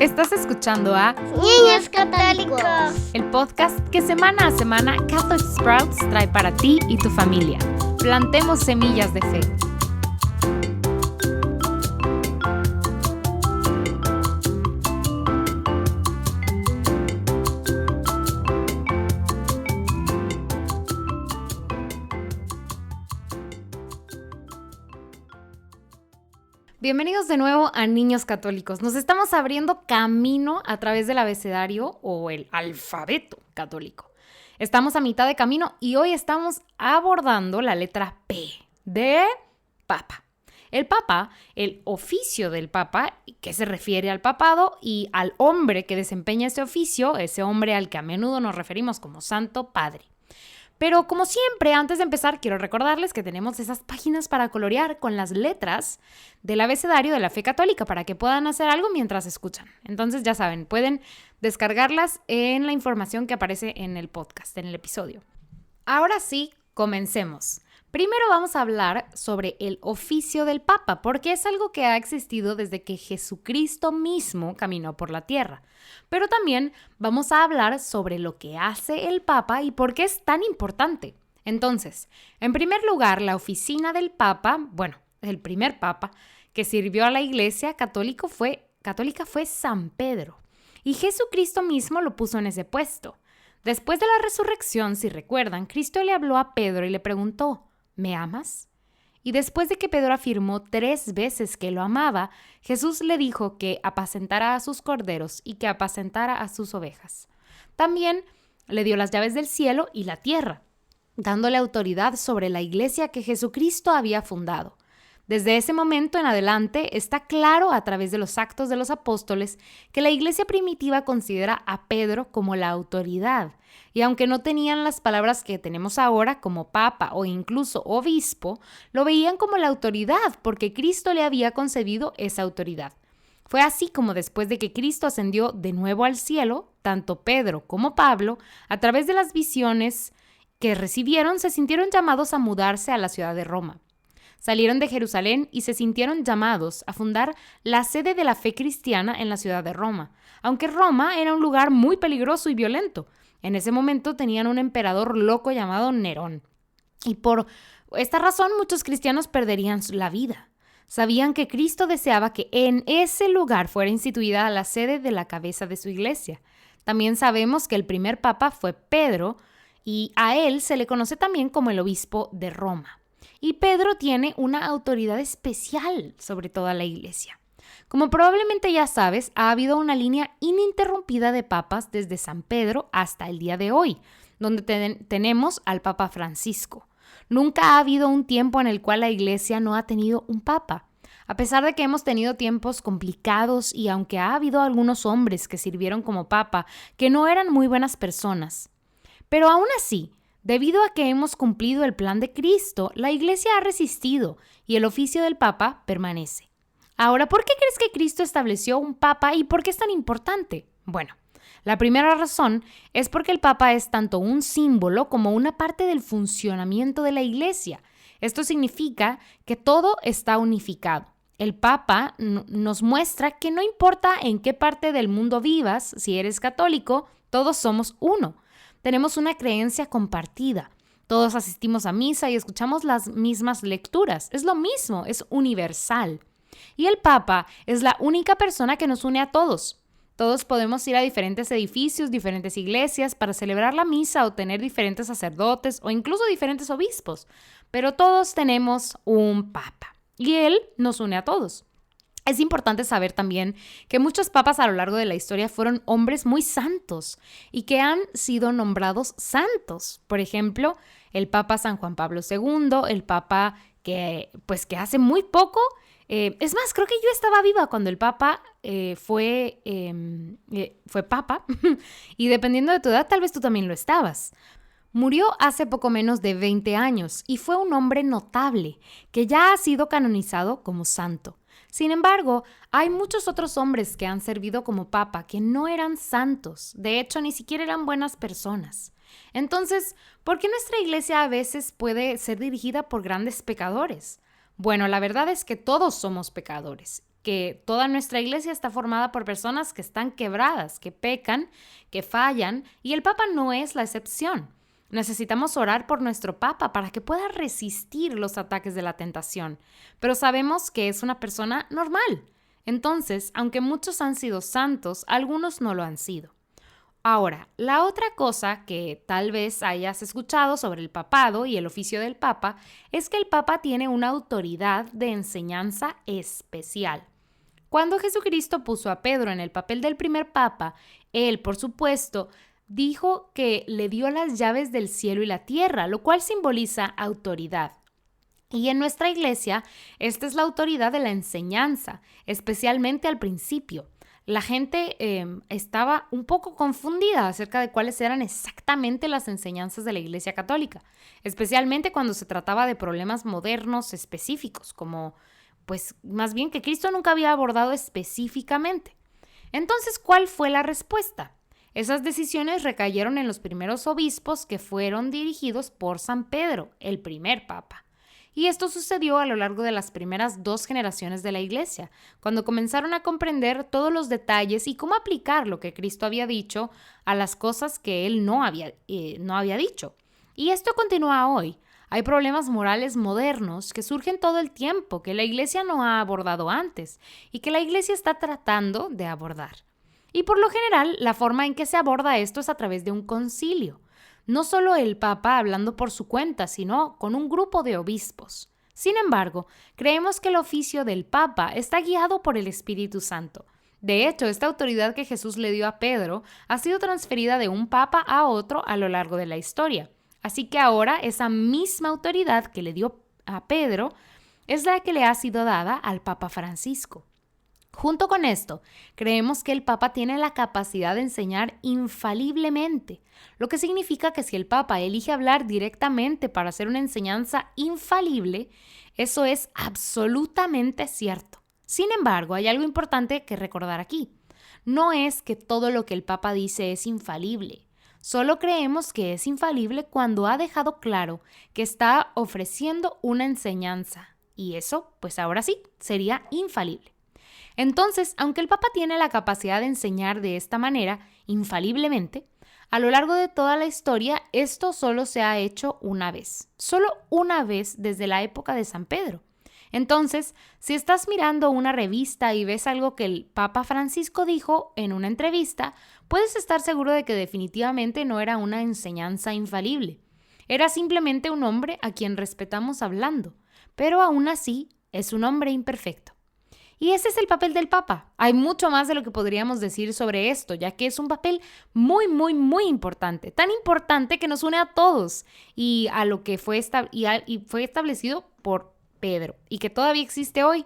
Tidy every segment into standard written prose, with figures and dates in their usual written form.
Estás escuchando a Niños Católicos, el podcast que semana a semana Catholic Sprouts trae para ti y tu familia. Plantemos semillas de fe. Bienvenidos de nuevo a Niños Católicos. Nos estamos abriendo camino a través del abecedario o el alfabeto católico. Estamos a mitad de camino y hoy estamos abordando la letra P de Papa. El Papa, el oficio del Papa, que se refiere al papado y al hombre que desempeña ese oficio, ese hombre al que a menudo nos referimos como Santo Padre. Pero como siempre, antes de empezar, quiero recordarles que tenemos esas páginas para colorear con las letras del abecedario de la fe católica para que puedan hacer algo mientras escuchan. Entonces, ya saben, pueden descargarlas en la información que aparece en el podcast, en el episodio. Ahora sí, comencemos. Primero vamos a hablar sobre el oficio del Papa, porque es algo que ha existido desde que Jesucristo mismo caminó por la tierra. Pero también vamos a hablar sobre lo que hace el Papa y por qué es tan importante. Entonces, en primer lugar, la oficina del Papa, el primer Papa que sirvió a la Iglesia católica fue San Pedro. Y Jesucristo mismo lo puso en ese puesto. Después de la resurrección, si recuerdan, Cristo le habló a Pedro y le preguntó: ¿me amas? Y después de que Pedro afirmó 3 veces que lo amaba, Jesús le dijo que apacentara a sus corderos y que apacentara a sus ovejas. También le dio las llaves del cielo y la tierra, dándole autoridad sobre la iglesia que Jesucristo había fundado. Desde ese momento en adelante está claro a través de los actos de los apóstoles que la iglesia primitiva considera a Pedro como la autoridad. Y aunque no tenían las palabras que tenemos ahora como papa o incluso obispo, lo veían como la autoridad porque Cristo le había concedido esa autoridad. Fue así como después de que Cristo ascendió de nuevo al cielo, tanto Pedro como Pablo, a través de las visiones que recibieron, se sintieron llamados a mudarse a la ciudad de Roma. Salieron de Jerusalén y se sintieron llamados a fundar la sede de la fe cristiana en la ciudad de Roma, aunque Roma era un lugar muy peligroso y violento. En ese momento tenían un emperador loco llamado Nerón. Y por esta razón muchos cristianos perderían la vida. Sabían que Cristo deseaba que en ese lugar fuera instituida la sede de la cabeza de su iglesia. También sabemos que el primer papa fue Pedro y a él se le conoce también como el obispo de Roma. Y Pedro tiene una autoridad especial sobre toda la iglesia. Como probablemente ya sabes, ha habido una línea ininterrumpida de papas desde San Pedro hasta el día de hoy, donde tenemos al Papa Francisco. Nunca ha habido un tiempo en el cual la iglesia no ha tenido un papa. A pesar de que hemos tenido tiempos complicados y aunque ha habido algunos hombres que sirvieron como papa que no eran muy buenas personas. Pero aún así, debido a que hemos cumplido el plan de Cristo, la iglesia ha resistido y el oficio del papa permanece. Ahora, ¿por qué crees que Cristo estableció un papa y por qué es tan importante? Bueno, la primera razón es porque el papa es tanto un símbolo como una parte del funcionamiento de la iglesia. Esto significa que todo está unificado. El papa nos muestra que no importa en qué parte del mundo vivas, si eres católico, todos somos uno. Tenemos una creencia compartida. Todos asistimos a misa y escuchamos las mismas lecturas. Es lo mismo, es universal. Y el Papa es la única persona que nos une a todos. Todos podemos ir a diferentes edificios, diferentes iglesias para celebrar la misa o tener diferentes sacerdotes o incluso diferentes obispos. Pero todos tenemos un Papa y él nos une a todos. Es importante saber también que muchos papas a lo largo de la historia fueron hombres muy santos y que han sido nombrados santos. Por ejemplo, el Papa San Juan Pablo II, el Papa que hace muy poco, es más, creo que yo estaba viva cuando el Papa fue Papa y dependiendo de tu edad, tal vez tú también lo estabas. Murió hace poco menos de 20 años y fue un hombre notable que ya ha sido canonizado como santo. Sin embargo, hay muchos otros hombres que han servido como papa que no eran santos, de hecho ni siquiera eran buenas personas. Entonces, ¿por qué nuestra iglesia a veces puede ser dirigida por grandes pecadores? Bueno, la verdad es que todos somos pecadores que toda nuestra iglesia está formada por personas que están quebradas, que pecan, que fallan, y el Papa no es la excepción. Necesitamos orar por nuestro Papa para que pueda resistir los ataques de la tentación, pero sabemos que es una persona normal. Entonces, aunque muchos han sido santos, algunos no lo han sido. Ahora, la otra cosa que tal vez hayas escuchado sobre el papado y el oficio del Papa es que el Papa tiene una autoridad de enseñanza especial. Cuando Jesucristo puso a Pedro en el papel del primer Papa, él, por supuesto, dijo que le dio las llaves del cielo y la tierra, lo cual simboliza autoridad. Y en nuestra iglesia, esta es la autoridad de la enseñanza, especialmente al principio. La gente estaba un poco confundida acerca de cuáles eran exactamente las enseñanzas de la Iglesia Católica, especialmente cuando se trataba de problemas modernos específicos, como, pues, más bien que Cristo nunca había abordado específicamente. Entonces, ¿cuál fue la respuesta? Esas decisiones recayeron en los primeros obispos que fueron dirigidos por San Pedro, el primer Papa. Y esto sucedió a lo largo de las primeras 2 generaciones de la Iglesia, cuando comenzaron a comprender todos los detalles y cómo aplicar lo que Cristo había dicho a las cosas que Él no había dicho. Y esto continúa hoy. Hay problemas morales modernos que surgen todo el tiempo, que la Iglesia no ha abordado antes y que la Iglesia está tratando de abordar. Y por lo general, la forma en que se aborda esto es a través de un concilio. No solo el Papa hablando por su cuenta, sino con un grupo de obispos. Sin embargo, creemos que el oficio del Papa está guiado por el Espíritu Santo. De hecho, esta autoridad que Jesús le dio a Pedro ha sido transferida de un Papa a otro a lo largo de la historia. Así que ahora esa misma autoridad que le dio a Pedro es la que le ha sido dada al Papa Francisco. Junto con esto, creemos que el Papa tiene la capacidad de enseñar infaliblemente, lo que significa que si el Papa elige hablar directamente para hacer una enseñanza infalible, eso es absolutamente cierto. Sin embargo, hay algo importante que recordar aquí. No es que todo lo que el Papa dice es infalible. Solo creemos que es infalible cuando ha dejado claro que está ofreciendo una enseñanza. Y eso, pues ahora sí, sería infalible. Entonces, aunque el Papa tiene la capacidad de enseñar de esta manera, infaliblemente, a lo largo de toda la historia, esto solo se ha hecho una vez. Solo una vez desde la época de San Pedro. Entonces, si estás mirando una revista y ves algo que el Papa Francisco dijo en una entrevista, puedes estar seguro de que definitivamente no era una enseñanza infalible. Era simplemente un hombre a quien respetamos hablando, pero aún así es un hombre imperfecto. Y ese es el papel del Papa. Hay mucho más de lo que podríamos decir sobre esto, ya que es un papel muy, muy, muy importante. Tan importante que nos une a todos y a lo que fue establecido por Pedro y que todavía existe hoy.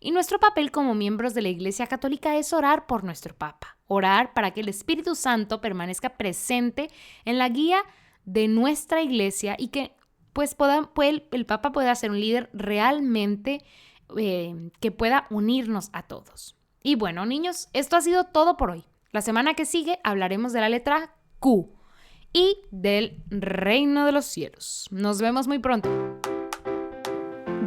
Y nuestro papel como miembros de la Iglesia Católica es orar por nuestro Papa. Orar para que el Espíritu Santo permanezca presente en la guía de nuestra Iglesia y que el Papa pueda ser un líder realmente que pueda unirnos a todos. Y bueno, niños, esto ha sido todo por hoy. La semana que sigue hablaremos de la letra Q y del reino de los cielos. Nos vemos muy pronto.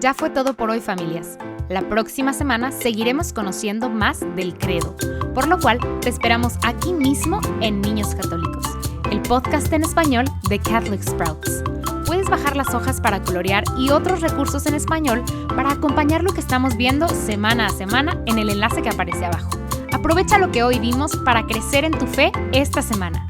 Ya fue todo por hoy, familias. La próxima semana seguiremos conociendo más del credo, por lo cual te esperamos aquí mismo en Niños Católicos, el podcast en español de Catholic Sprouts. Puedes bajar las hojas para colorear y otros recursos en español para acompañar lo que estamos viendo semana a semana en el enlace que aparece abajo. Aprovecha lo que hoy vimos para crecer en tu fe esta semana.